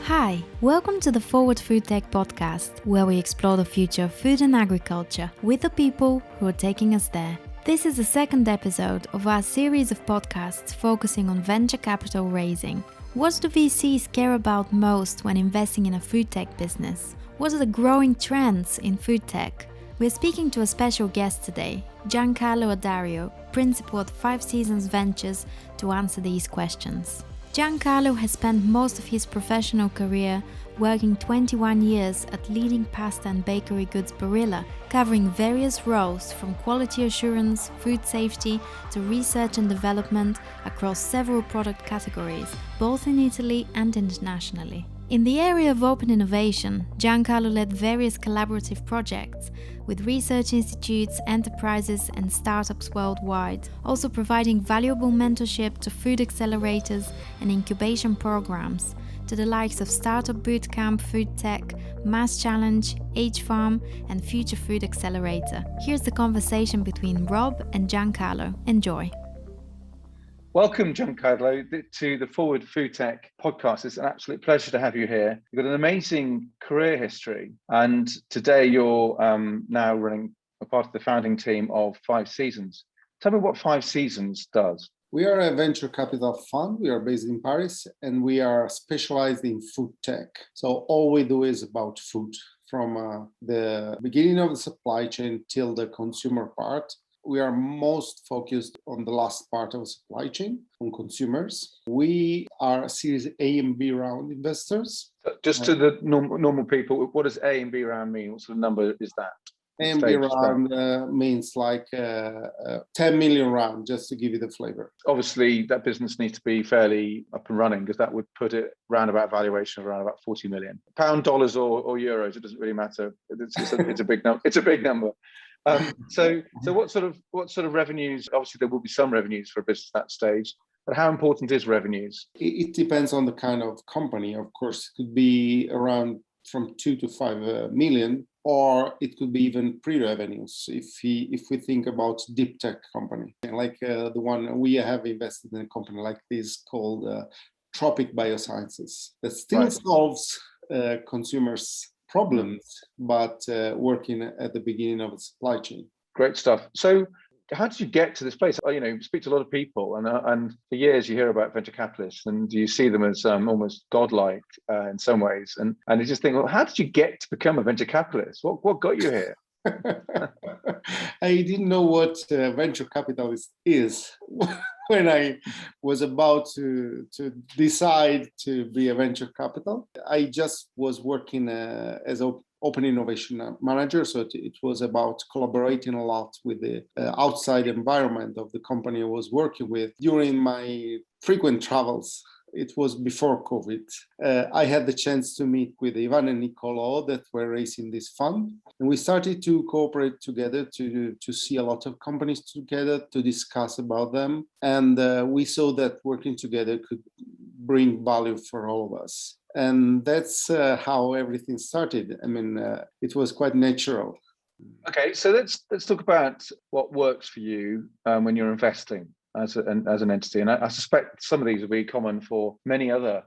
Hi, welcome to the Forward Food Tech podcast, where we explore the future of food and agriculture with the people who are taking us there. This is the second episode of our series of podcasts focusing on venture capital raising. What do VCs care about most when investing in a food tech business? What are the growing trends in food tech? We're speaking to a special guest today, Giancarlo Addario, principal at 5 Seasons Ventures, to answer these questions. Giancarlo has spent most of his professional career working 21 years at leading pasta and bakery goods Barilla, covering various roles from quality assurance, food safety to research and development across several product categories, both in Italy and internationally. In the area of open innovation, Giancarlo led various collaborative projects with research institutes, enterprises and startups worldwide, also providing valuable mentorship to food accelerators and incubation programs to the likes of Startupbootcamp FoodTech, MassChallenge, H-Farm and Future Food Accelerator. Here's the conversation between Rob and Giancarlo. Enjoy. Welcome, Giancarlo, to the Forward FoodTech podcast. It's an absolute pleasure to have you here. You've got an amazing career history, and today you're now running a part of the founding team of 5 Seasons. Tell me what 5 Seasons does. We are a venture capital fund. We are based in Paris, and we are specialized in food tech. So all we do is about food, from the beginning of the supply chain till the consumer part. We are most focused on the last part of the supply chain, on consumers. We are Series A and B round investors. Just to the normal people, what does A and B round mean? What sort of number is that? A and B round means like 10 million round, just to give you the flavor. Obviously, that business needs to be fairly up and running, because that would put it roundabout valuation of around about 40 million. Pound, dollars, or euros, it doesn't really matter. It's a big number. It's a big number. So what sort of revenues? Obviously, there will be some revenues for a business at that stage, but how important is revenues? It depends on the kind of company. Of course, it could be around from 2 to 5 million, or it could be even pre-revenues if we think about deep tech company, like the one we have invested in a company like this called Tropic Biosciences, that still solves consumers' problems, but working at the beginning of the supply chain. Great stuff. So how did you get to this place? You speak to a lot of people, and for years you hear about venture capitalists, and you see them as almost godlike in some ways, and you just think, well, how did you get to become a venture capitalist? What got you here? I didn't know what venture capitalist is when I was about to decide to be a venture capital. I just was working as an open innovation manager, so it was about collaborating a lot with the outside environment of the company I was working with. During my frequent travels, it was before COVID, I had the chance to meet with Ivan and Nicolo that were raising this fund. And we started to cooperate together to see a lot of companies together, to discuss about them. And we saw that working together could bring value for all of us. And that's how everything started. I mean, it was quite natural. Okay, so let's talk about what works for you when you're investing as an entity, and I suspect some of these will be common for many other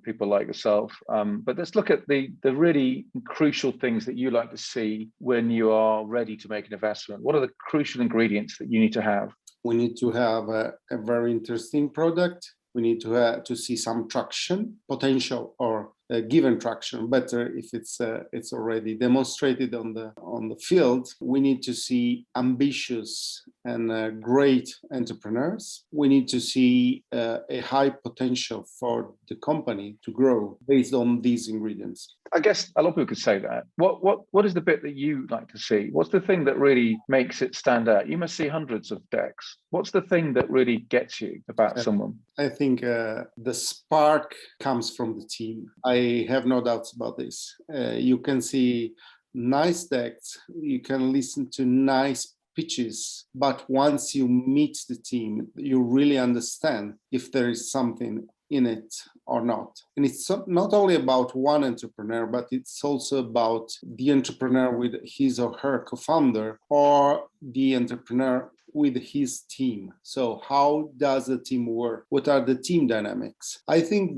people like yourself. But let's look at the really crucial things that you like to see when you are ready to make an investment. What are the crucial ingredients that you need to have? We need to have a very interesting product. We need to see some traction, potential or given traction. Better if it's already demonstrated on the field. We need to see ambitious and great entrepreneurs. We need to see a high potential for the company to grow based on these ingredients. I guess a lot of people could say that. What is the bit that you like to see? What's the thing that really makes it stand out? You must see hundreds of decks. What's the thing that really gets you about someone? I think the spark comes from the team. I have no doubts about this. You can see nice decks, you can listen to nice pitches, but once you meet the team, you really understand if there is something in it or not. And it's not only about one entrepreneur, but it's also about the entrepreneur with his or her co-founder, or the entrepreneur with his team. So how does the team work? What are the team dynamics? I think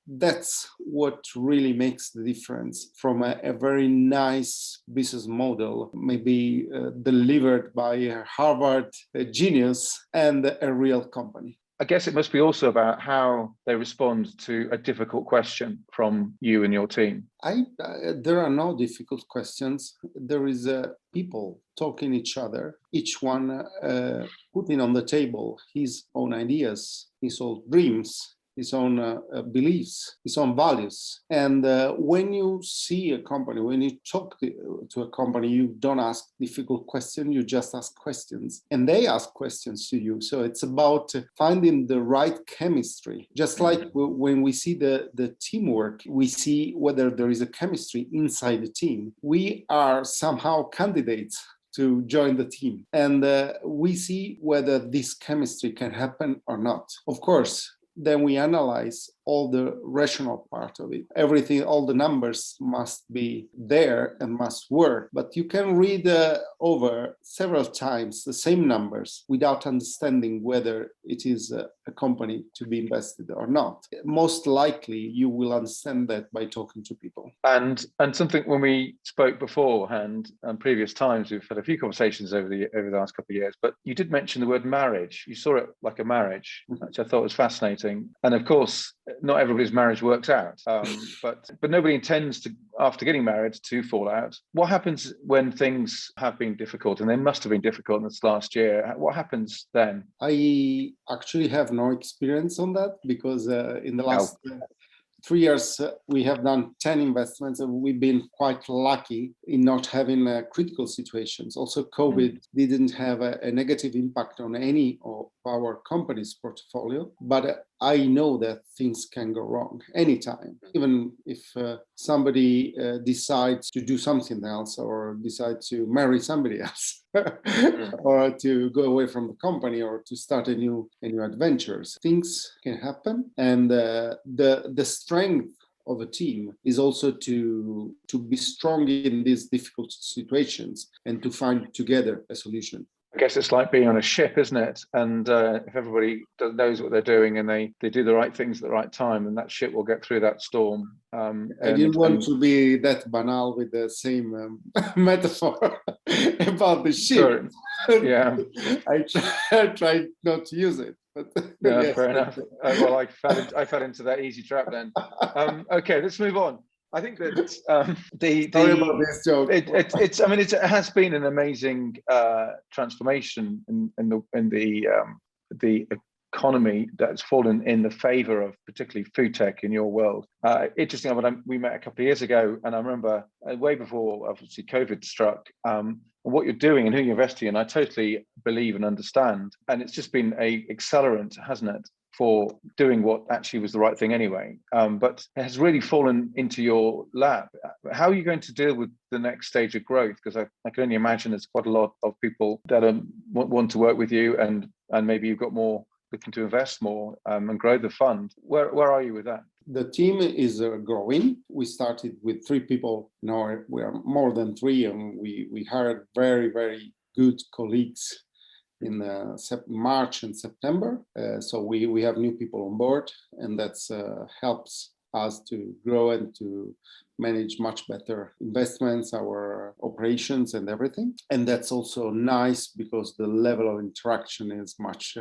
that's what really makes the difference from a very nice business model, maybe delivered by a Harvard genius and a real company. I guess it must be also about how they respond to a difficult question from you and your team. There are no difficult questions. There is people talking each other, each one putting on the table his own ideas, his own dreams, his own beliefs, his own values. And when you see a company, when you talk to a company, you don't ask difficult questions, you just ask questions. And they ask questions to you. So it's about finding the right chemistry. Just like when we see the teamwork, we see whether there is a chemistry inside the team. We are somehow candidates to join the team. And we see whether this chemistry can happen or not. Of course, then we analyze all the rational part of it. Everything, all the numbers must be there and must work. But you can read over several times the same numbers without understanding whether it is a company to be invested or not. Most likely, you will understand that by talking to people. And something when we spoke beforehand and previous times, we've had a few conversations over the last couple of years, but you did mention the word marriage. You saw it like a marriage, which I thought was fascinating. And of course, not everybody's marriage works out, but nobody intends to, after getting married, to fall out. What happens when things have been difficult, and they must have been difficult in this last year? What happens then? I actually have no experience on that because in the last 3 years, we have done 10 investments, and we've been quite lucky in not having critical situations. Also, COVID didn't have a negative impact on any of our company's portfolio, but I know that things can go wrong anytime, even if somebody decides to do something else or decide to marry somebody else or to go away from the company or to start a new adventures. Things can happen, and the strength of a team is also to be strong in these difficult situations and to find together a solution. I guess it's like being on a ship, isn't it? And if everybody knows what they're doing and they do the right things at the right time, then that ship will get through that storm. I didn't want to be that banal with the same metaphor about the ship. Sure. Yeah. I tried not to use it. But no, yes. Fair enough. Well, I fell into that easy trap then. Okay, let's move on. I think that Sorry about this joke. It has been an amazing transformation in the economy that's fallen in the favor of particularly food tech in your world. Interesting. We met a couple of years ago, and I remember way before obviously COVID struck. What you're doing and who you're investing in, I totally believe and understand. And it's just been an accelerant, hasn't it, for doing what actually was the right thing anyway. But it has really fallen into your lap. How are you going to deal with the next stage of growth? Because I can only imagine there's quite a lot of people that want to work with you, and maybe you've got more looking to invest more and grow the fund. Where are you with that? The team is growing. We started with 3 people. Now we are more than 3, and we hired very, very good colleagues in March and September. So we have new people on board, and that helps us to grow and to manage much better investments, our operations and everything. And that's also nice because the level of interaction is much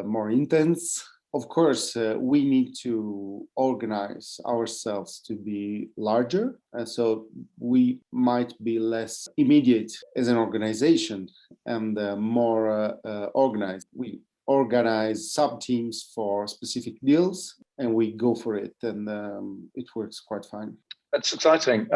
more intense. Of course, we need to organize ourselves to be larger. So we might be less immediate as an organization and more organized. We organize sub-teams for specific deals and we go for it, and it works quite fine. That's exciting.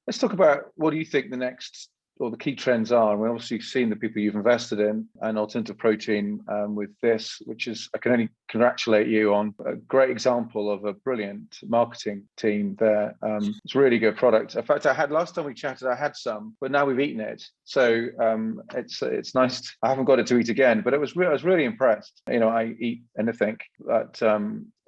Let's talk about what do you think the next or the key trends are. We've obviously seen the people you've invested in and alternative protein with this, which is, I can only congratulate you on a great example of a brilliant marketing team there. It's a really good product. In fact, last time we chatted, I had some, but now we've eaten it. So it's nice. I haven't got it to eat again, but I was really impressed. I eat anything, but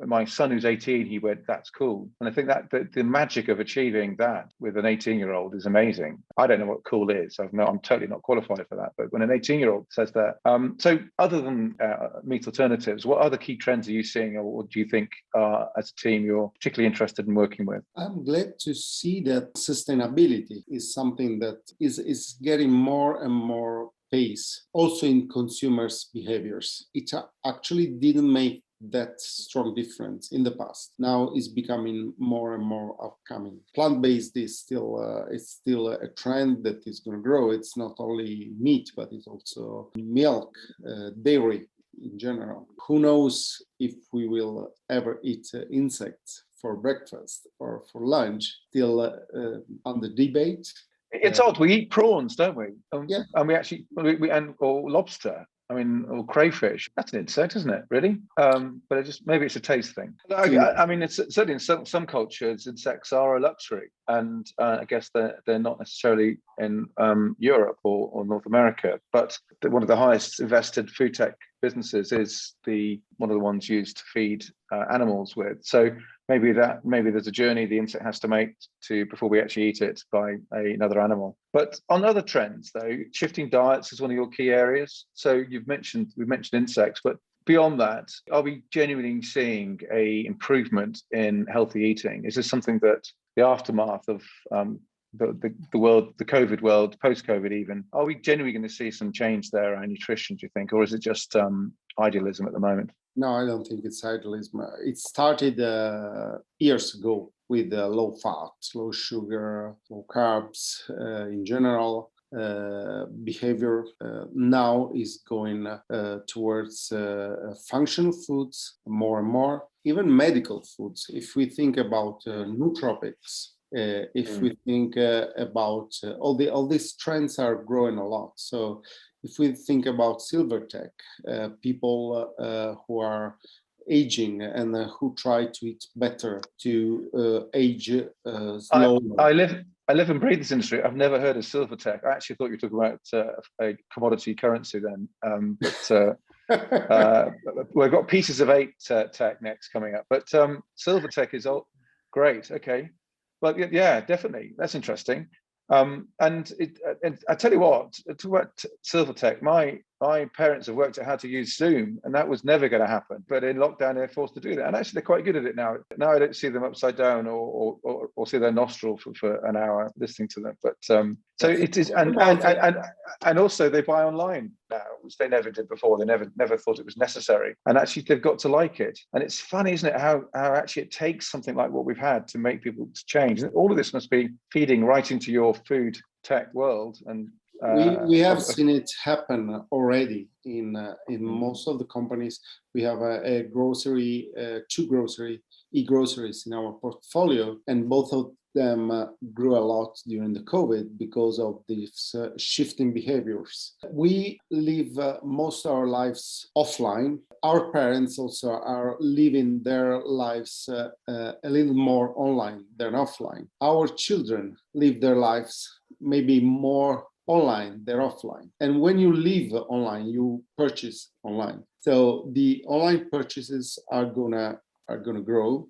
my son who's 18, he went, "That's cool." And I think that the magic of achieving that with an 18-year-old is amazing. I don't know what cool is. I'm totally not qualified for that. But when an 18-year-old says that, so other than meat alternatives, what other key trends are you seeing, or do you think as a team you're particularly interested in working with? I'm glad to see that sustainability is something that is getting more and more pace also in consumers' behaviors. It actually didn't make that strong difference in the past. Now it's becoming more and more upcoming. Plant-based is still a trend that is going to grow. It's not only meat, but it's also milk, dairy in general. Who knows if we will ever eat insects for breakfast or for lunch? Still under debate. It's odd. We eat prawns, don't we? Yeah. And we actually or lobster. I mean, or crayfish. That's an insect, isn't it? Really? But maybe it's a taste thing. I mean, it's certainly in some cultures, insects are a luxury, and I guess they're not necessarily in Europe or North America. But one of the highest invested food tech businesses is one of the ones used to feed animals with. So maybe there's a journey the insect has to make before we actually eat it by another animal. But on other trends, though, shifting diets is one of your key areas. So we've mentioned insects, but beyond that, are we genuinely seeing a improvement in healthy eating? Is this something that the aftermath of the world, the COVID world, post-COVID even, are we genuinely going to see some change there in nutrition, do you think? Or is it just idealism at the moment? No, I don't think it's idealism. It started years ago with low fat, low sugar, low carbs in general. Behavior now is going towards functional foods more and more, even medical foods. If we think about nootropics, if we think about all these trends are growing a lot. So if we think about SilverTech, people who are aging and who try to eat better to age slowly. I live and breathe this industry. I've never heard of SilverTech. I actually thought you were talking about a commodity currency then. We've got Pieces of 8 tech next coming up. But SilverTech is great. Okay. But yeah, definitely. That's interesting. And I tell you what, talk about SilverTech. My parents have worked out how to use Zoom, and that was never going to happen. But in lockdown, they're forced to do that, and actually, they're quite good at it now. Now I don't see them upside down or see their nostril for an hour listening to them. But so it is, and also they buy online now, which they never did before. They never thought it was necessary, and actually they've got to like it. And it's funny, isn't it, how actually it takes something like what we've had to make people change. And all of this must be feeding right into your food tech world. And we have seen it happen already in most of the companies. We have two e-groceries in our portfolio, and both of them grew a lot during the COVID because of these shifting behaviors. We live most of our lives offline. Our parents also are living their lives a little more online than offline. Our children live their lives maybe more online than offline. And when you live online, you purchase online. So the online purchases are gonna grow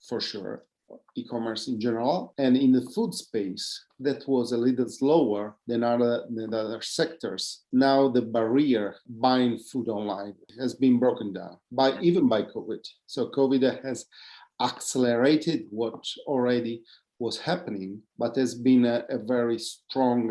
for sure. E-commerce in general, and in the food space that was a little slower than other sectors. Now the barrier buying food online has been broken down even by COVID. So COVID has accelerated what already was happening, but has been a very strong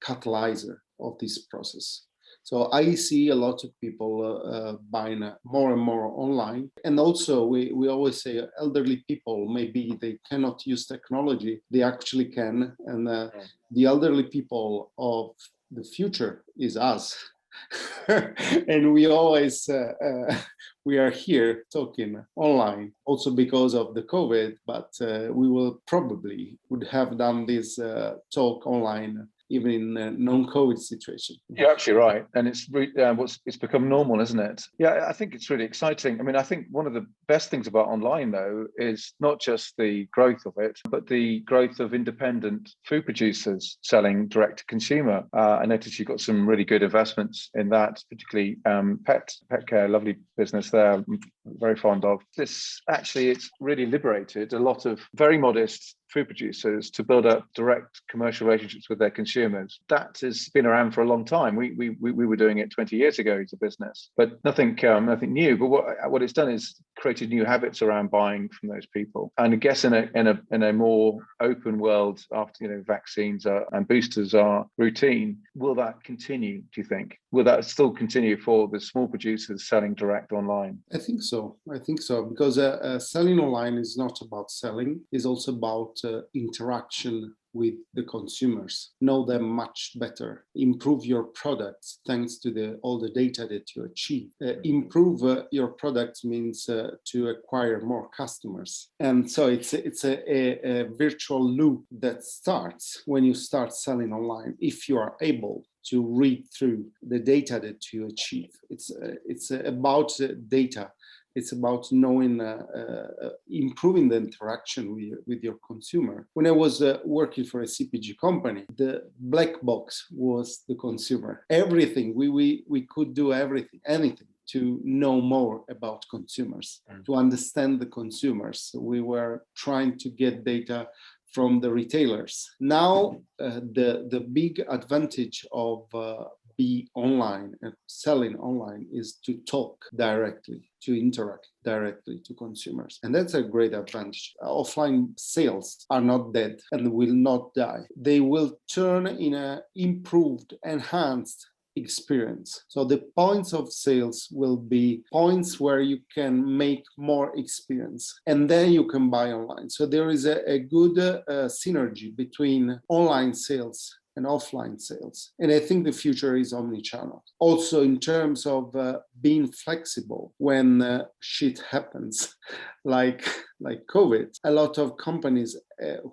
catalyzer of this process. So I see a lot of people buying more and more online. And also we always say elderly people, maybe they cannot use technology, they actually can. And the elderly people of the future is us. And we always, we are here talking online also because of the COVID, but we would have done this talk online even in a non-COVID situation. You're absolutely right. And it's become normal, isn't it? Yeah, I think it's really exciting. I mean, I think one of the best things about online, though, is not just the growth of it, but the growth of independent food producers selling direct to consumer. I noticed you've got some really good investments in that, particularly pet care, lovely business there. very fond of. This actually, it's really liberated a lot of very modest food producers to build up direct commercial relationships with their consumers. That has been around for a long time. We were doing it 20 years ago as a business, but nothing new. But what it's done is created new habits around buying from those people. And I guess in a more open world, after vaccines and boosters are routine, will that continue? Do you think? Will that still continue for the small producers selling direct online? I think so, because selling online is not about selling, it's also about interaction with the consumers, know them much better, improve your products thanks to all the data that you achieve. Improve your products means to acquire more customers. And so it's a virtual loop that starts when you start selling online, if you are able to read through the data that you achieve. It's about data. It's about knowing, improving the interaction with your consumer. When I was working for a CPG company, the black box was the consumer. Everything, we could do anything to know more about consumers, to understand the consumers. We were trying to get data from the retailers. Now, the big advantage of be online and selling online is to talk directly, to interact directly to consumers. And that's a great advantage. Offline sales are not dead and will not die. They will turn in an improved, enhanced experience. So the points of sales will be points where you can make more experience, and then you can buy online. So there is a good synergy between online sales and offline sales. And I think the future is omnichannel. Also in terms of being flexible when shit happens, like COVID, a lot of companies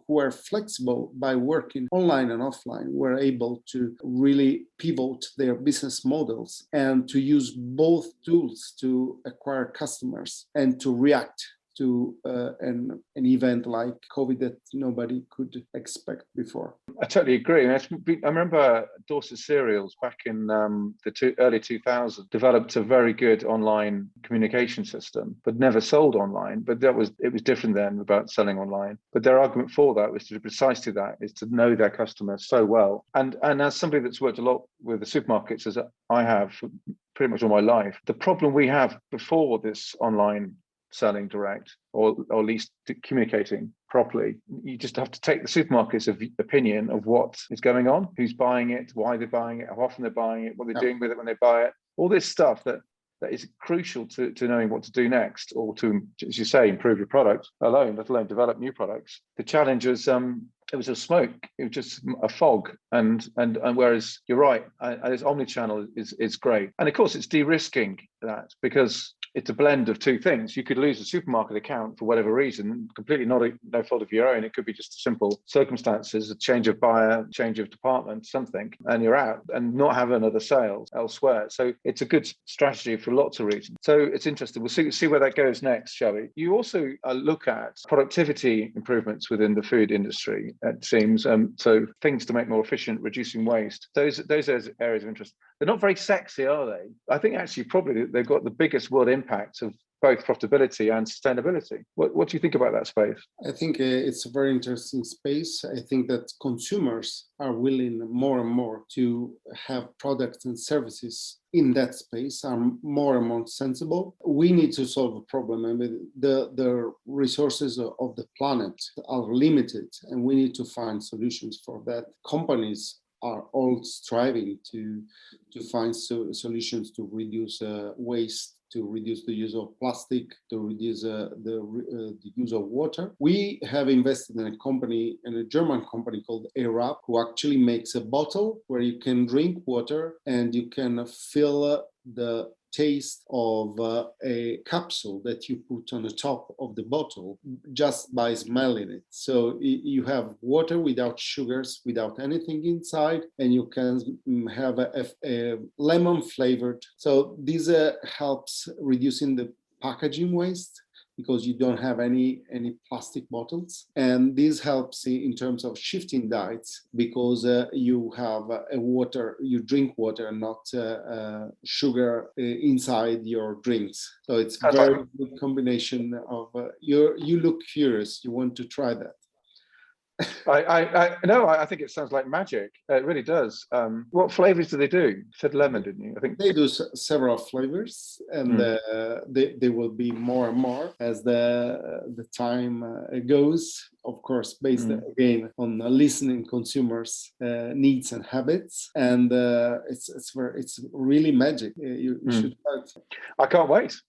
who are flexible by working online and offline were able to really pivot their business models and to use both tools to acquire customers and to react to an event like COVID that nobody could expect before. I totally agree. I remember Dorset Cereals back in the early 2000s developed a very good online communication system, but never sold online. But it was different then about selling online. But their argument for that was to do precisely that, is to know their customers so well. And as somebody that's worked a lot with the supermarkets, as I have for pretty much all my life, the problem we have before this online selling direct, or at least communicating properly, you just have to take the supermarket's opinion of what is going on, who's buying it, why they're buying it, how often they're buying it, what they're doing with it when they buy it, all this stuff that is crucial to knowing what to do next, or to, as you say, improve your product alone, let alone develop new products. The challenge is it was a smoke, it was just a fog, and whereas you're right, this omnichannel is great, and of course it's de-risking that, because it's a blend of two things. You could lose a supermarket account for whatever reason, completely no fault of your own. It could be just simple circumstances, a change of buyer, change of department, something, and you're out, and not have another sale elsewhere. So it's a good strategy for lots of reasons. So it's interesting. We'll see where that goes next, shall we? You also look at productivity improvements within the food industry, it seems. So things to make more efficient, reducing waste. Those areas of interest. They're not very sexy, are they? I think actually probably they've got the biggest world impact of both profitability and sustainability. What do you think about that space? I think it's a very interesting space. I think that consumers are willing more and more to have products and services in that space, are more and more sensible. We need to solve a problem. I mean, the resources of the planet are limited, and we need to find solutions for that. Companies are all striving to find solutions to reduce waste, to reduce the use of plastic, to reduce the use of water. We have invested in a German company called Airwrap, who actually makes a bottle where you can drink water and you can feel the taste of a capsule that you put on the top of the bottle just by smelling it. So you have water without sugars, without anything inside, and you can have a lemon flavored. So this helps reducing the packaging waste, because you don't have any plastic bottles. And this helps in terms of shifting diets, because you have you drink water, not sugar inside your drinks. So it's very good combination of, you look curious, you want to try that. I think it sounds like magic. It really does. What flavors do they do? You said lemon, didn't you? I think they do several flavors, and they will be more and more as the time goes. Of course, based again on listening consumers' needs and habits, and it's really magic. You should try it. I can't wait.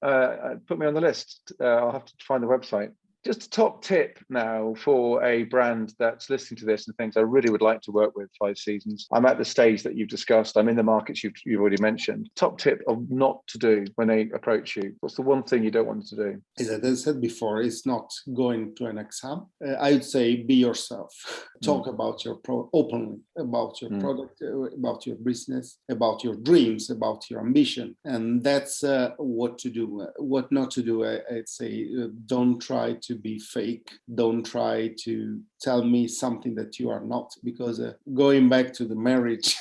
Put me on the list. I'll have to find the website. Just a top tip now for a brand that's listening to this and thinks, I really would like to work with 5 Seasons. I'm at the stage that you've discussed. I'm in the markets you've already mentioned. Top tip of not to do when they approach you. What's the one thing you don't want them to do? As I said before, it's not going to an exam. I would say be yourself. Talk about your openly about your product, about your business, about your dreams, about your ambition. And that's what to do. What not to do, I'd say, don't try to be fake. Don't try to tell me something that you are not, because going back to the marriage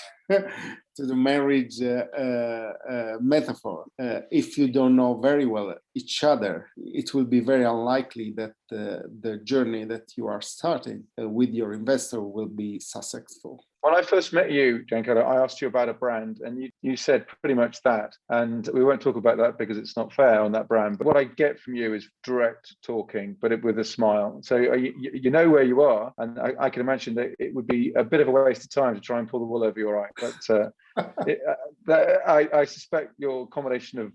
metaphor, if you don't know very well each other, it will be very unlikely that the journey that you are starting with your investor will be successful. When I first met you, Giancarlo, I asked you about a brand, and you said pretty much that. And we won't talk about that because it's not fair on that brand. But what I get from you is direct talking, but with a smile. So you know where you are, and I can imagine that it would be a bit of a waste of time to try and pull the wool over your eye. But I suspect your combination of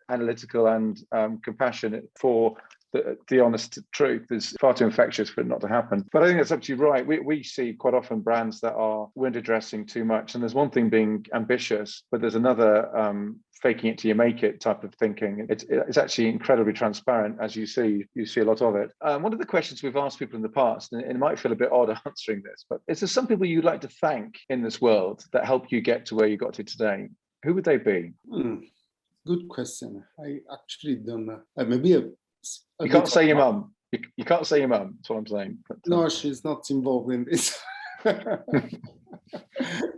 analytical and compassionate for the honest truth is far too infectious for it not to happen. But I think that's absolutely right. We see quite often brands that are window dressing too much. And there's one thing being ambitious, but there's another faking it till you make it type of thinking. It's actually incredibly transparent, as you see a lot of it. One of the questions we've asked people in the past, and it might feel a bit odd answering this, but is there some people you'd like to thank in this world that helped you get to where you got to today? Who would they be? Good question. I actually don't know. Maybe you can't say your mum. You can't say your mum. That's what I'm saying. But, no, she's not involved in this.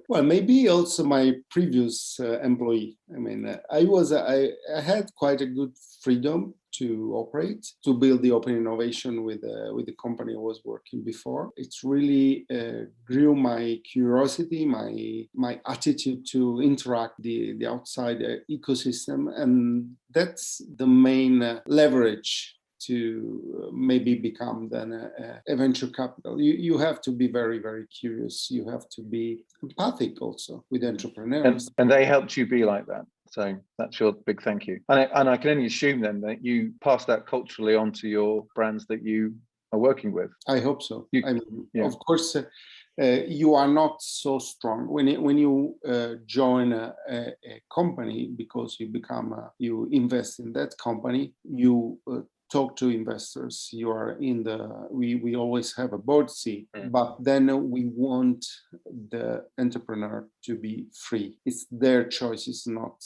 Well, maybe also my previous employee. I mean, I had quite a good freedom to operate, to build the open innovation with the company I was working before. It's really grew my curiosity, my attitude to interact the outside ecosystem, and that's the main leverage to maybe become then a venture capital. You have to be very, very curious. You have to be empathic also with entrepreneurs. And they helped you be like that. So that's your big thank you. And I can only assume then that you pass that culturally onto your brands that you are working with. I hope so. Of course, you are not so strong when you join a company, because you invest in that company. You talk to investors. You are we always have a board seat, but then we want the entrepreneur to be free. It's their choice, it's not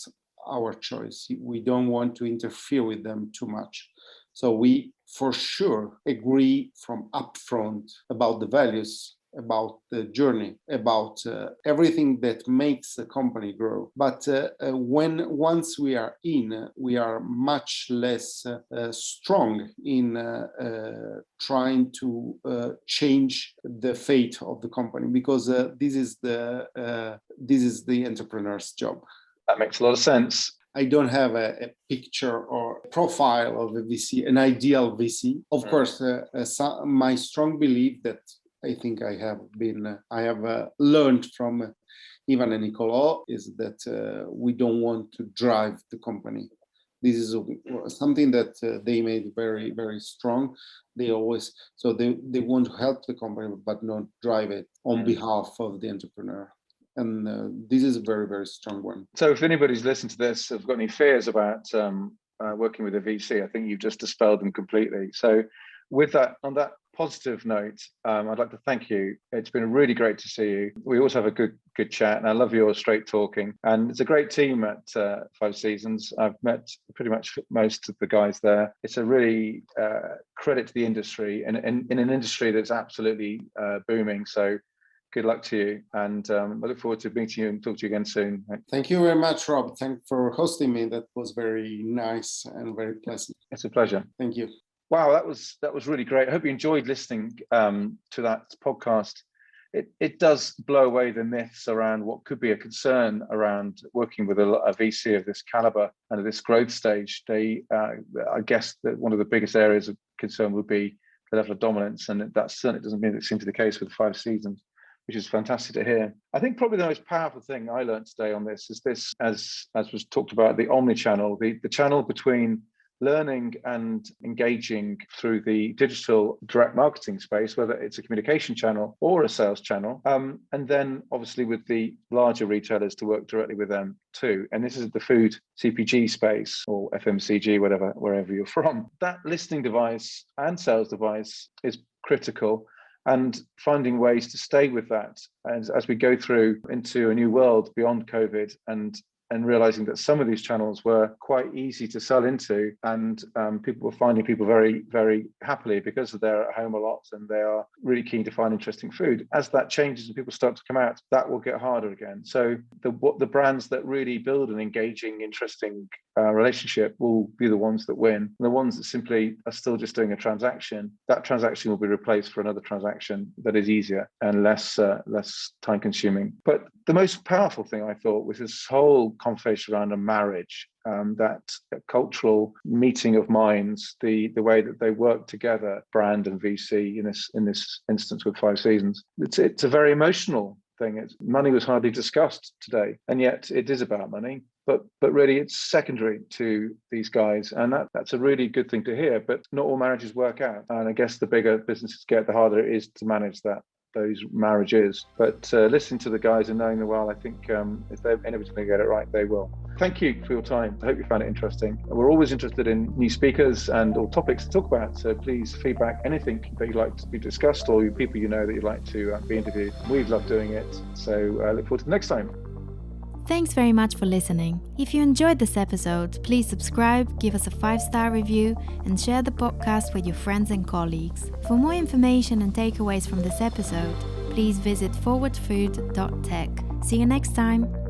our choice. We don't want to interfere with them too much. So we for sure agree from upfront about the values, about the journey, about everything that makes the company grow. But once we are in, we are much less strong in trying to change the fate of the company, because this is the entrepreneur's job. That makes a lot of sense. I don't have a picture or profile of a VC, an ideal VC. Of course, my strong belief that I think I have learned from Ivan and Nicolò is that we don't want to drive the company. This is something that they made very, very strong. They always, so they want to help the company, but not drive it on behalf of the entrepreneur. And this is a very, very strong one. So if anybody's listened to this, have got any fears about working with a VC, I think you've just dispelled them completely. So with that, on that positive note, I'd like to thank you. It's been really great to see you. We always have a good chat, and I love your straight talking. And it's a great team at Five Seasons. I've met pretty much most of the guys there. It's a really credit to the industry, and in an industry that's absolutely booming. So good luck to you, and I look forward to meeting you and talk to you again soon. Thank you very much, Rob. Thanks for hosting me. That was very nice and very pleasant. It's a pleasure. Thank you. Wow, that was really great. I hope you enjoyed listening to that podcast. It does blow away the myths around what could be a concern around working with a VC of this caliber and at this growth stage. I guess that one of the biggest areas of concern would be the level of dominance, and that certainly doesn't mean it seems to be the case with Five Seasons, which is fantastic to hear. I think probably the most powerful thing I learned today on this is this, as was talked about, the Omnichannel, the channel between learning and engaging through the digital direct marketing space, whether it's a communication channel or a sales channel, and then obviously with the larger retailers to work directly with them too. And this is the food CPG space or FMCG, wherever you're from. That listening device and sales device is critical, and finding ways to stay with that as we go through into a new world beyond COVID, and realizing that some of these channels were quite easy to sell into, and people were finding people very, very happily because they're at home a lot and they are really keen to find interesting food. As that changes and people start to come out, that will get harder again. So the brands that really build an engaging, interesting relationship will be the ones that win. And the ones that simply are still just doing a transaction, that transaction will be replaced for another transaction that is easier and less time consuming. But the most powerful thing I thought was this whole conversation around a marriage, that cultural meeting of minds, the way that they work together, brand and VC in this instance with Five Seasons. It's a very emotional thing. Money was hardly discussed today, and yet it is about money. But really, it's secondary to these guys, and that's a really good thing to hear. But not all marriages work out, and I guess the bigger businesses get, the harder it is to manage those marriages. But listening to the guys and knowing them well, I think if anybody's going to get it right, they will. Thank you for your time. I hope you found it interesting. We're always interested in new speakers or topics to talk about. So please feedback anything that you'd like to be discussed, or people you know that you'd like to be interviewed. We've loved doing it. So I look forward to the next time. Thanks very much for listening. If you enjoyed this episode, please subscribe, give us a 5-star review, and share the podcast with your friends and colleagues. For more information and takeaways from this episode, please visit forwardfoodtech. See you next time.